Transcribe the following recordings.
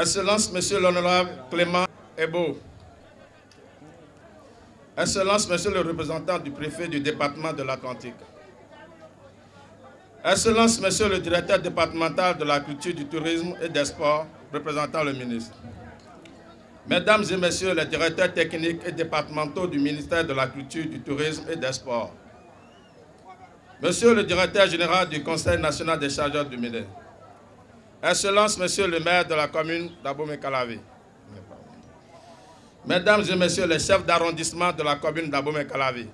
Excellence, Monsieur l'Honorable Clément Ebo. Excellence, Monsieur le représentant du préfet du département de l'Atlantique. Excellence, Monsieur le directeur départemental de la culture, du tourisme et des sports, représentant le ministre. Mesdames et Messieurs les directeurs techniques et départementaux du ministère de la culture, du tourisme et des sports. Monsieur le directeur général du Conseil national des chargeurs du Médé. Excellence, Monsieur le maire de la commune d'Abomey-Calavi. Mesdames et Messieurs les chefs d'arrondissement de la commune d'Abomey-Calavi.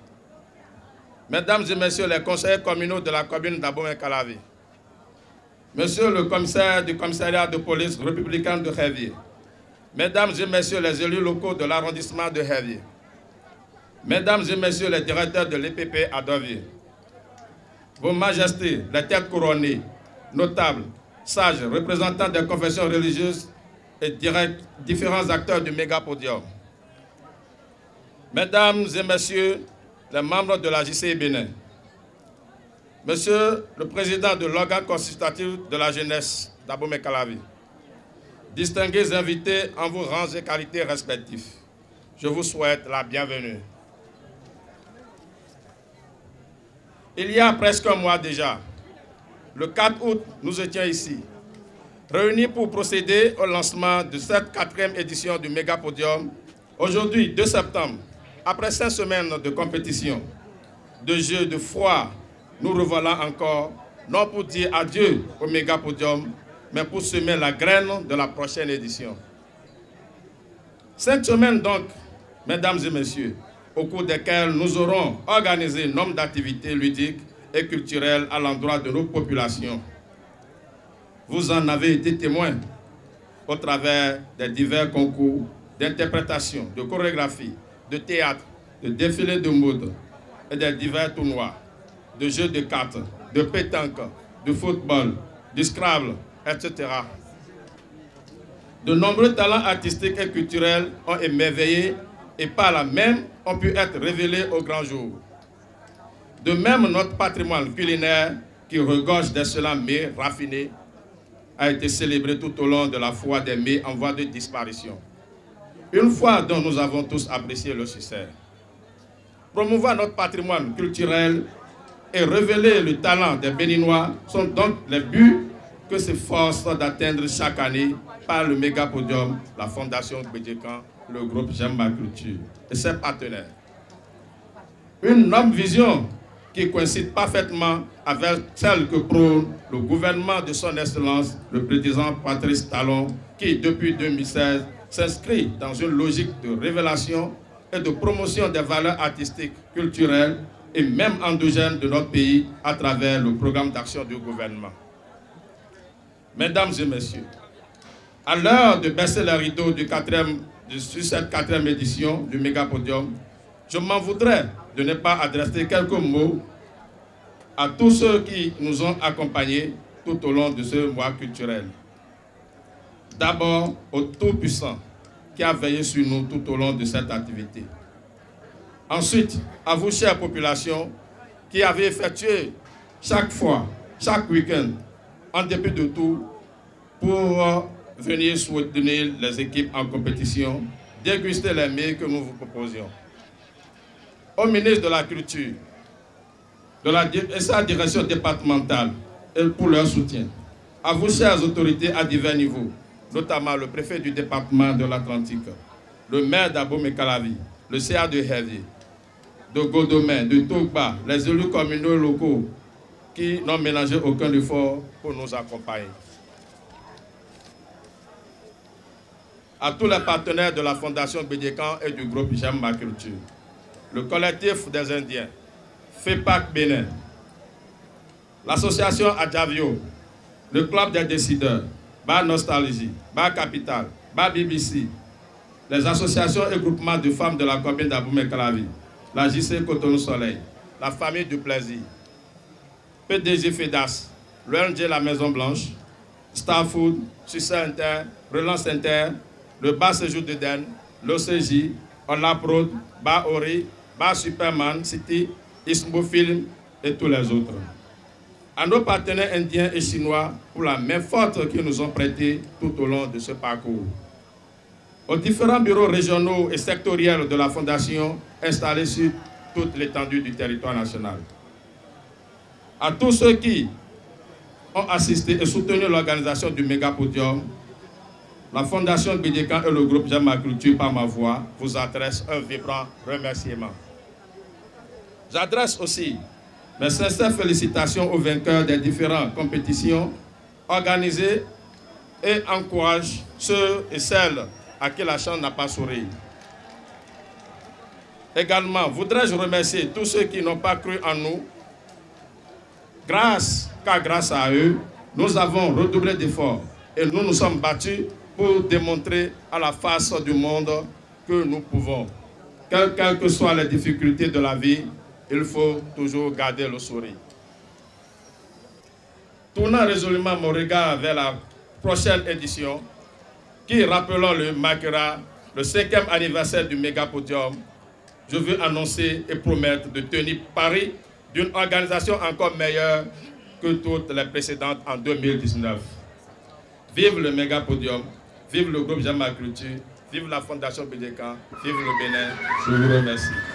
Mesdames et Messieurs les conseillers communaux de la commune d'Abomey-Calavi. Monsieur le commissaire du commissariat de police républicain de Hévier. Mesdames et Messieurs les élus locaux de l'arrondissement de Hévier. Mesdames et Messieurs les directeurs de l'EPP à Dovier. Vos Majestés, les têtes couronnées, notables, sages, représentants des confessions religieuses et différents acteurs du mégapodium. Mesdames et Messieurs les membres de la JCI Bénin. Monsieur le Président de l'organe consultatif de la jeunesse d'Abomey-Calavi. Distingués invités en vos rangs et qualités respectifs, je vous souhaite la bienvenue. Il y a presque un mois déjà, le 4 août, nous étions ici, réunis pour procéder au lancement de cette 4e édition du Mégapodium. Aujourd'hui, 2 septembre, après 5 semaines de compétition, de jeux, de foi, nous revoilà encore, non pour dire adieu au Mégapodium, mais pour semer la graine de la prochaine édition. 5 semaines donc, mesdames et messieurs, au cours desquelles nous aurons organisé nombre d'activités ludiques et culturelles à l'endroit de nos populations. Vous en avez été témoins au travers des divers concours d'interprétation, de chorégraphie, de théâtre, de défilés de mode et des divers tournois, de jeux de cartes, de pétanque, de football, du Scrabble, etc. De nombreux talents artistiques et culturels ont émerveillé et par là même ont pu être révélés au grand jour. De même, notre patrimoine culinaire, qui regorge d'excellents mets raffinés, a été célébré tout au long de la foire des mets en voie de disparition. Une foire dont nous avons tous apprécié le succès. Promouvoir notre patrimoine culturel et révéler le talent des Béninois sont donc les buts que s'efforce d'atteindre chaque année par le Mégapodium, la Fondation Bédjekan, le groupe J'aime ma culture et ses partenaires. Une noble vision qui coïncide parfaitement avec celle que prône le gouvernement de son Excellence, le président Patrice Talon, qui depuis 2016 s'inscrit dans une logique de révélation et de promotion des valeurs artistiques, culturelles et même endogènes de notre pays à travers le programme d'action du gouvernement. Mesdames et messieurs, à l'heure de baisser les rideaux sur cette 4e édition du Mégapodium, je m'en voudrais de ne pas adresser quelques mots à tous ceux qui nous ont accompagnés tout au long de ce mois culturel. D'abord, au Tout-Puissant, qui a veillé sur nous tout au long de cette activité. Ensuite, à vous, chères populations, qui avez effectué chaque fois, chaque week-end, en dépit de tout, pour venir soutenir les équipes en compétition, déguster les mets que nous vous proposions. Au ministre de la Culture, et sa direction départementale, et pour leur soutien. À vous, chères autorités à divers niveaux, notamment le préfet du département de l'Atlantique, le maire d'Abomey-Calavi, le CA de Hévier, de Godomé, de Togba, les élus communaux locaux qui n'ont ménagé aucun effort pour nous accompagner. À tous les partenaires de la Fondation Bédjekan et du groupe J'aime ma culture, le collectif des Indiens, FEPAC Bénin, l'association Adjavio, le club des décideurs, Bar Nostalgie, Bar Capital, Bar BBC, les associations et groupements de femmes de la commune d'Abomey-Calavi, la JC Cotonou Soleil, la famille du plaisir, PDG FEDAS, l'ONG La Maison Blanche, Star Food, Succès Inter, Relance Inter, le Bar Séjour de Den, l'OCJ, Olaprod, Bar Ori, Bar Superman City, Ismo Film et tous les autres. à nos partenaires indiens et chinois pour la main forte qu'ils nous ont prêtée tout au long de ce parcours, aux différents bureaux régionaux et sectoriels de la Fondation installés sur toute l'étendue du territoire national, à tous ceux qui ont assisté et soutenu l'organisation du Mégapodium, la Fondation Bédécan et le groupe Jama Culture par ma voix vous adressent un vibrant remerciement. J'adresse aussi mes sincères félicitations aux vainqueurs des différentes compétitions organisées et encourage ceux et celles à qui la chance n'a pas souri. Également, voudrais-je remercier tous ceux qui n'ont pas cru en nous, car grâce à eux, nous avons redoublé d'efforts et nous nous sommes battus pour démontrer à la face du monde que nous pouvons. Quelles que soient les difficultés de la vie, il faut toujours garder le sourire. Tournant résolument mon regard vers la prochaine édition, qui, rappelons-le, marquera le 5e anniversaire du Mégapodium, je veux annoncer et promettre de tenir pari d'une organisation encore meilleure que toutes les précédentes en 2019. Vive le Mégapodium, vive le groupe Jama Culture, vive la Fondation Bédécan, vive le Bénin. Je vous remercie.